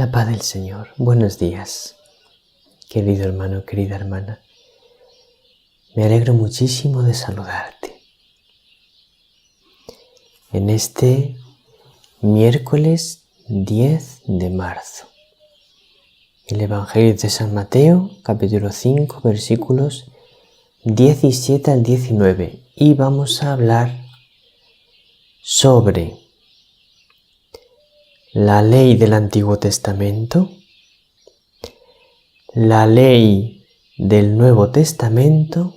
La paz del Señor. Buenos días, querido hermano, querida hermana. Me alegro muchísimo de saludarte. En este miércoles 10 de marzo. El Evangelio de San Mateo, capítulo 5, versículos 17 al 19. Y vamos a hablar sobre la ley del Antiguo Testamento, la ley del Nuevo Testamento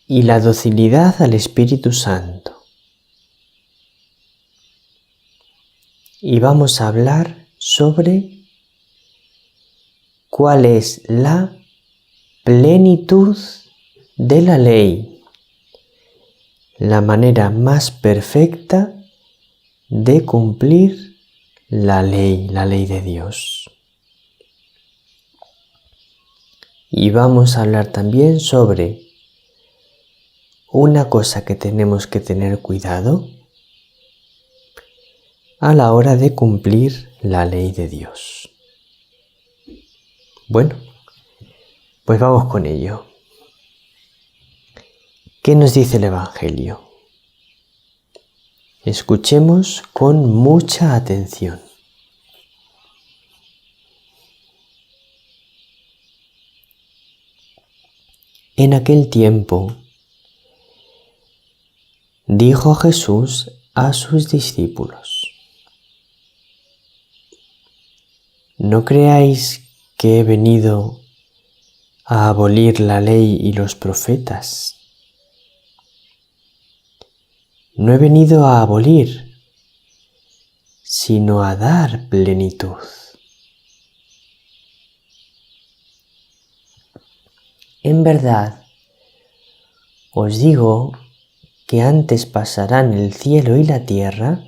y la docilidad al Espíritu Santo. Y vamos a hablar sobre cuál es la plenitud de la ley, la manera más perfecta de cumplir la ley de Dios. Y vamos a hablar también sobre una cosa que tenemos que tener cuidado a la hora de cumplir la ley de Dios. Bueno, pues vamos con ello. ¿Qué nos dice el Evangelio? Escuchemos con mucha atención. En aquel tiempo, dijo Jesús a sus discípulos: ¿No creáis que he venido a abolir la ley y los profetas? No he venido a abolir, sino a dar plenitud. En verdad, os digo que antes pasarán el cielo y la tierra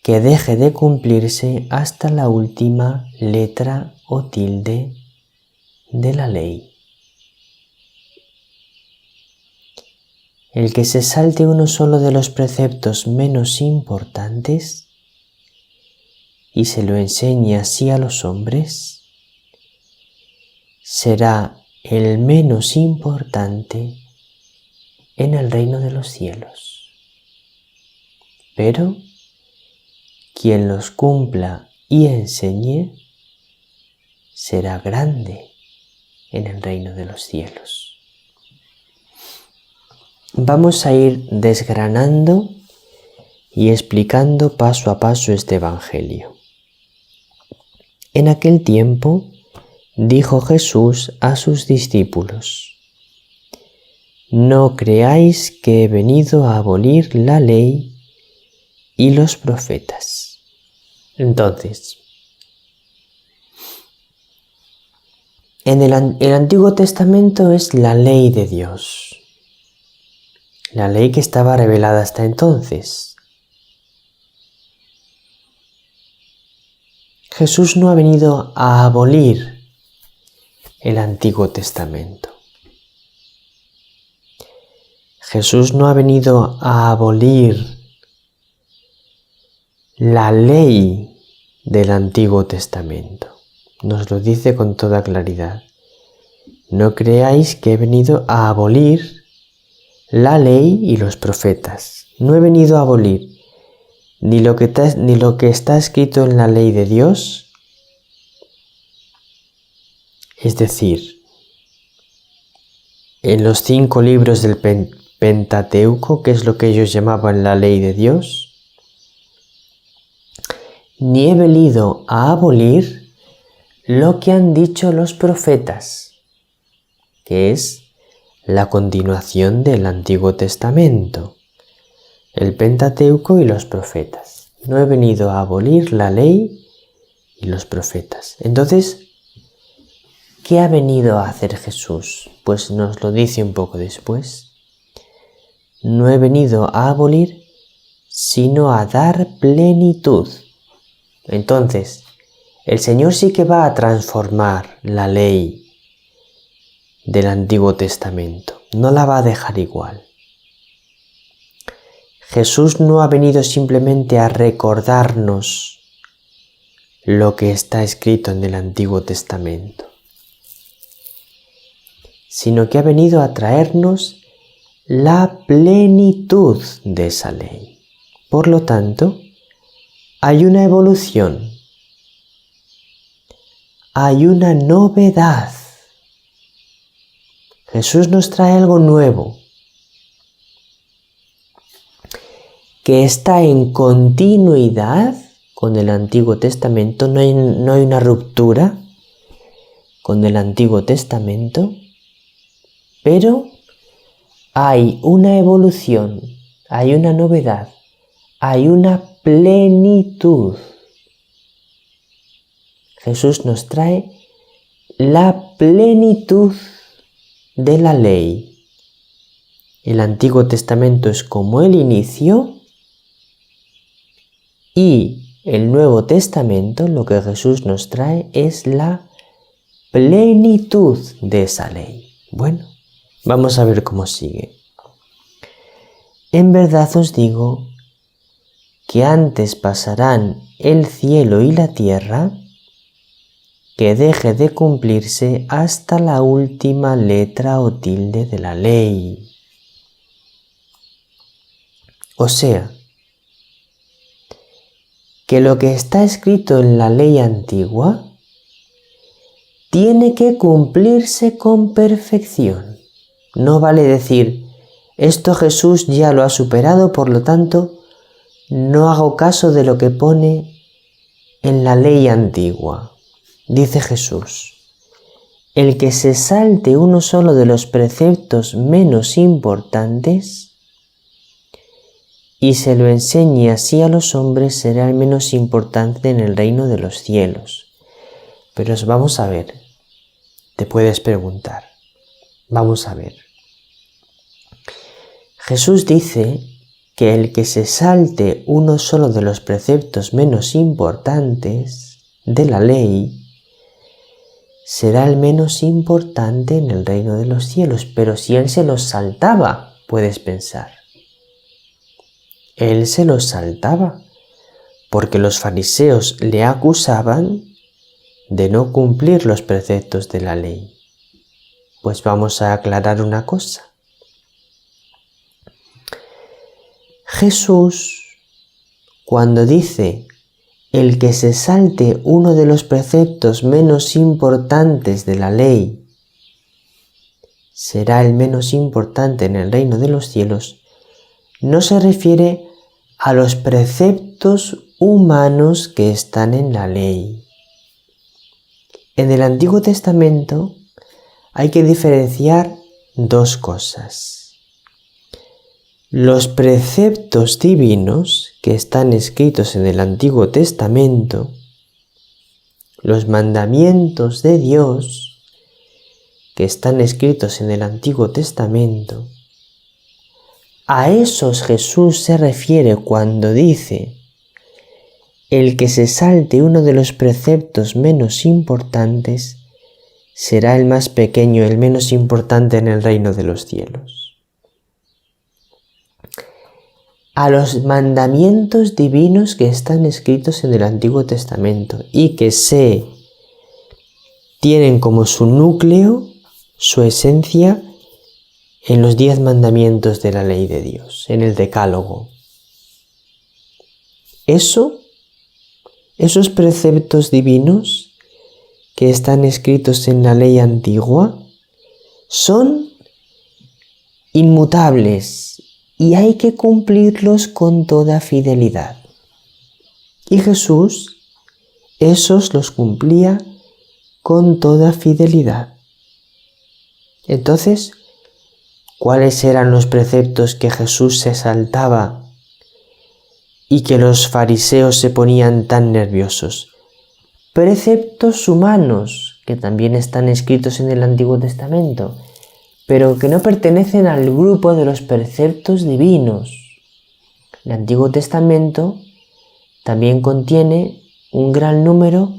que deje de cumplirse hasta la última letra o tilde de la ley. El que se salte uno solo de los preceptos menos importantes y se lo enseñe así a los hombres, será el menos importante en el reino de los cielos. Pero quien los cumpla y enseñe será grande en el reino de los cielos. Vamos a ir desgranando y explicando paso a paso este Evangelio. En aquel tiempo dijo Jesús a sus discípulos: No creáis que he venido a abolir la ley y los profetas. Entonces, en el Antiguo Testamento es la ley de Dios. La ley que estaba revelada hasta entonces. Jesús no ha venido a abolir el Antiguo Testamento. Jesús no ha venido a abolir la ley del Antiguo Testamento. Nos lo dice con toda claridad. No creáis que he venido a abolir la ley y los profetas. No he venido a abolir ni lo que está escrito en la ley de Dios, es decir, en los 5 libros del Pentateuco, que es lo que ellos llamaban la ley de Dios, ni he venido a abolir lo que han dicho los profetas, que es la continuación del Antiguo Testamento, el Pentateuco y los profetas. No he venido a abolir la ley y los profetas. Entonces, ¿qué ha venido a hacer Jesús? Pues nos lo dice un poco después. No he venido a abolir, sino a dar plenitud. Entonces, el Señor sí que va a transformar la ley del Antiguo Testamento. No la va a dejar igual. Jesús no ha venido simplemente a recordarnos lo que está escrito en el Antiguo Testamento, sino que ha venido a traernos la plenitud de esa ley. Por lo tanto, hay una evolución, hay una novedad. Jesús nos trae algo nuevo, que está en continuidad con el Antiguo Testamento. No hay una ruptura con el Antiguo Testamento, pero hay una evolución, hay una novedad, hay una plenitud. Jesús nos trae la plenitud de la ley. El Antiguo Testamento es como el inicio y el Nuevo Testamento, lo que Jesús nos trae, es la plenitud de esa ley. Bueno, vamos a ver cómo sigue. En verdad os digo que antes pasarán el cielo y la tierra que deje de cumplirse hasta la última letra o tilde de la ley. O sea, que lo que está escrito en la ley antigua tiene que cumplirse con perfección. No vale decir, esto Jesús ya lo ha superado, por lo tanto, no hago caso de lo que pone en la ley antigua. Dice Jesús, el que se salte uno solo de los preceptos menos importantes y se lo enseñe así a los hombres será el menos importante en el reino de los cielos. Pero vamos a ver, te puedes preguntar, vamos a ver. Jesús dice que el que se salte uno solo de los preceptos menos importantes de la ley será el menos importante en el reino de los cielos. Pero si él se los saltaba, puedes pensar. Él se los saltaba porque los fariseos le acusaban de no cumplir los preceptos de la ley. Pues vamos a aclarar una cosa. Jesús, cuando dice el que se salte uno de los preceptos menos importantes de la ley será el menos importante en el reino de los cielos, no se refiere a los preceptos humanos que están en la ley. En el Antiguo Testamento hay que diferenciar dos cosas. Los preceptos divinos que están escritos en el Antiguo Testamento, los mandamientos de Dios que están escritos en el Antiguo Testamento, a esos Jesús se refiere cuando dice el que se salte uno de los preceptos menos importantes será el más pequeño, el menos importante en el reino de los cielos. A los mandamientos divinos que están escritos en el Antiguo Testamento y que tienen como su núcleo, su esencia, en los 10 mandamientos de la ley de Dios, en el Decálogo. Esos preceptos divinos que están escritos en la ley antigua son inmutables y hay que cumplirlos con toda fidelidad. Y Jesús esos los cumplía con toda fidelidad. Entonces, ¿cuáles eran los preceptos que Jesús se saltaba y que los fariseos se ponían tan nerviosos? Preceptos humanos, que también están escritos en el Antiguo Testamento, pero que no pertenecen al grupo de los preceptos divinos. El Antiguo Testamento también contiene un gran número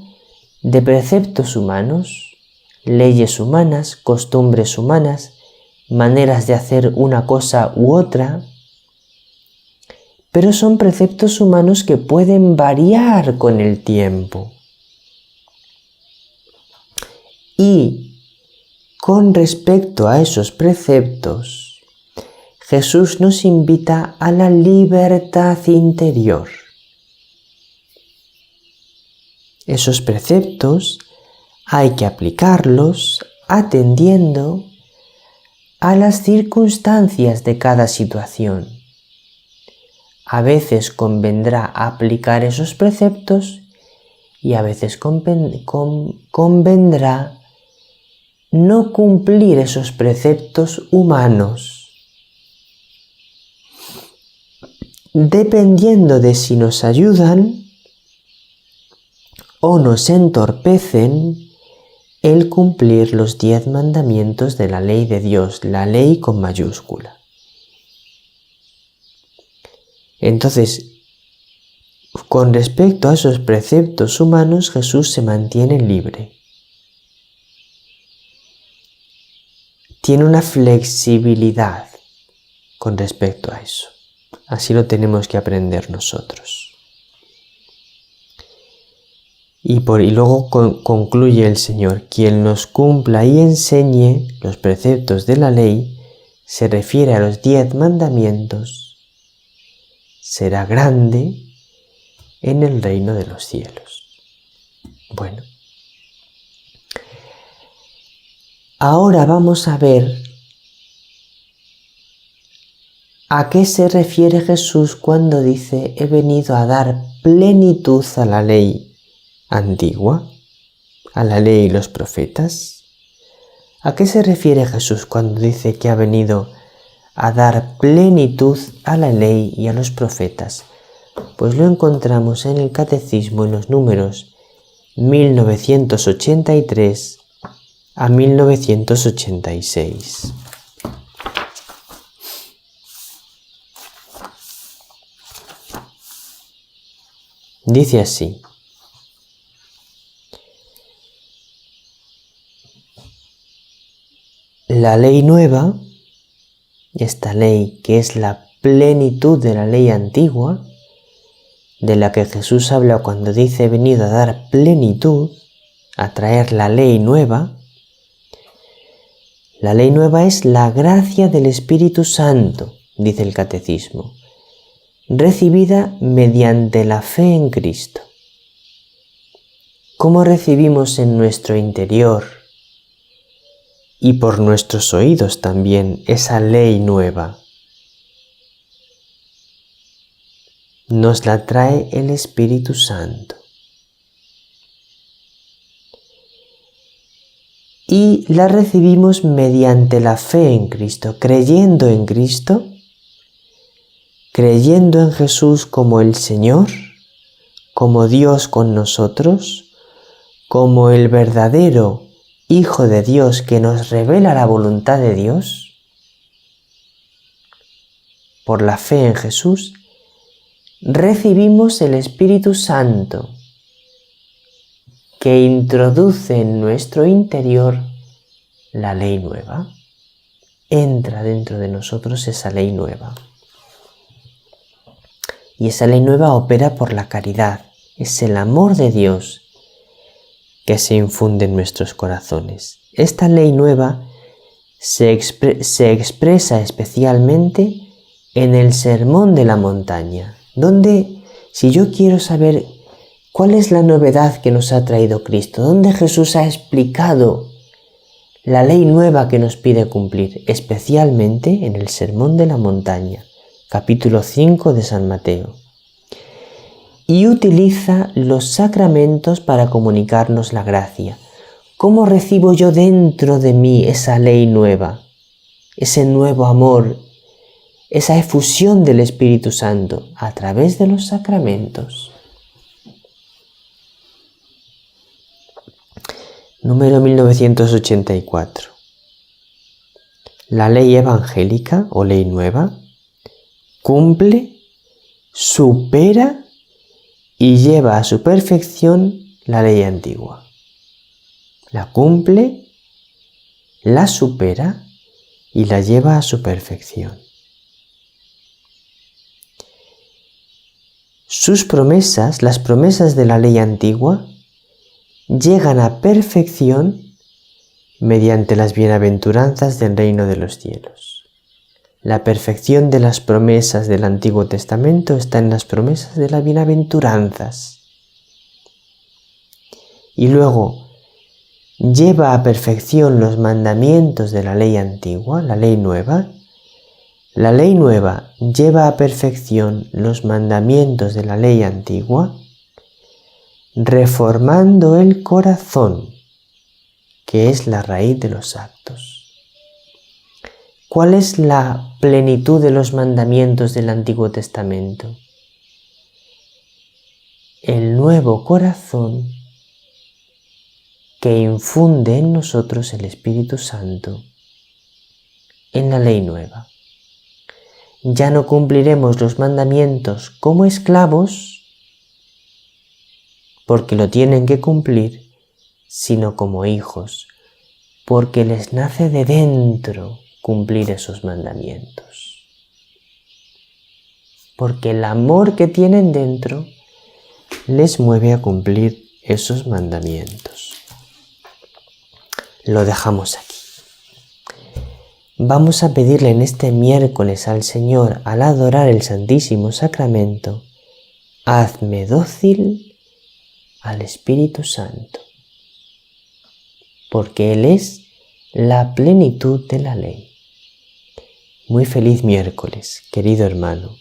de preceptos humanos, leyes humanas, costumbres humanas, maneras de hacer una cosa u otra. pero son preceptos humanos que pueden variar con el tiempo. Y con respecto a esos preceptos, Jesús nos invita a la libertad interior. Esos preceptos hay que aplicarlos atendiendo a las circunstancias de cada situación. A veces convendrá aplicar esos preceptos y a veces convendrá no cumplir esos preceptos humanos, dependiendo de si nos ayudan o nos entorpecen el cumplir los 10 mandamientos de la ley de Dios, la ley con mayúscula. Entonces, con respecto a esos preceptos humanos, Jesús se mantiene libre. Tiene una flexibilidad con respecto a eso. Así lo tenemos que aprender nosotros. Y luego concluye el Señor: quien los cumpla y enseñe los preceptos de la ley, se refiere a los 10 mandamientos, será grande en el reino de los cielos. Bueno, ahora vamos a ver a qué se refiere Jesús cuando dice: he venido a dar plenitud a la ley antigua, a la ley y los profetas. ¿A qué se refiere Jesús cuando dice que ha venido a dar plenitud a la ley y a los profetas? Pues lo encontramos en el Catecismo en los números 1983 a 1986. Dice así: la ley nueva, esta ley que es la plenitud de la ley antigua, de la que Jesús habla cuando dice: he venido a dar plenitud, a traer la ley nueva. La ley nueva es la gracia del Espíritu Santo, dice el Catecismo, recibida mediante la fe en Cristo. ¿Cómo recibimos en nuestro interior y por nuestros oídos también esa ley nueva? Nos la trae el Espíritu Santo. Y la recibimos mediante la fe en Cristo, creyendo en Cristo, creyendo en Jesús como el Señor, como Dios con nosotros, como el verdadero Hijo de Dios que nos revela la voluntad de Dios. Por la fe en Jesús, recibimos el Espíritu Santo, que introduce en nuestro interior la ley nueva. Entra dentro de nosotros esa ley nueva. Y esa ley nueva opera por la caridad. Es el amor de Dios que se infunde en nuestros corazones. Esta ley nueva se expresa especialmente en el Sermón de la Montaña, donde, si yo quiero saber cuál es la novedad que nos ha traído Cristo, donde Jesús ha explicado la ley nueva que nos pide cumplir, especialmente en el Sermón de la Montaña, capítulo 5 de San Mateo. Y utiliza los sacramentos para comunicarnos la gracia. ¿Cómo recibo yo dentro de mí esa ley nueva, ese nuevo amor, esa efusión del Espíritu Santo? A través de los sacramentos. Número 1984. La ley evangélica o ley nueva cumple, supera y lleva a su perfección la ley antigua. La cumple, la supera y la lleva a su perfección. sus promesas, las promesas de la ley antigua, llegan a perfección mediante las bienaventuranzas del reino de los cielos. La perfección de las promesas del Antiguo Testamento está en las promesas de las bienaventuranzas. Y luego lleva a perfección los mandamientos de la ley antigua, la ley nueva. La ley nueva lleva a perfección los mandamientos de la ley antigua, reformando el corazón, que es la raíz de los actos. ¿Cuál es la plenitud de los mandamientos del Antiguo Testamento? El nuevo corazón que infunde en nosotros el Espíritu Santo en la ley nueva. Ya no cumpliremos los mandamientos como esclavos, porque lo tienen que cumplir, sino como hijos, porque les nace de dentro cumplir esos mandamientos. Porque el amor que tienen dentro les mueve a cumplir esos mandamientos. Lo dejamos aquí. Vamos a pedirle en este miércoles al Señor, al adorar el Santísimo Sacramento, hazme dócil al Espíritu Santo, porque Él es la plenitud de la ley. Muy feliz miércoles, querido hermano,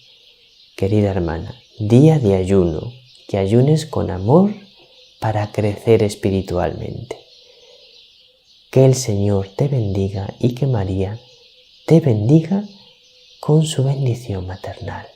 querida hermana, día de ayuno, que ayunes con amor para crecer espiritualmente. Que el Señor te bendiga y que María te bendiga con su bendición maternal.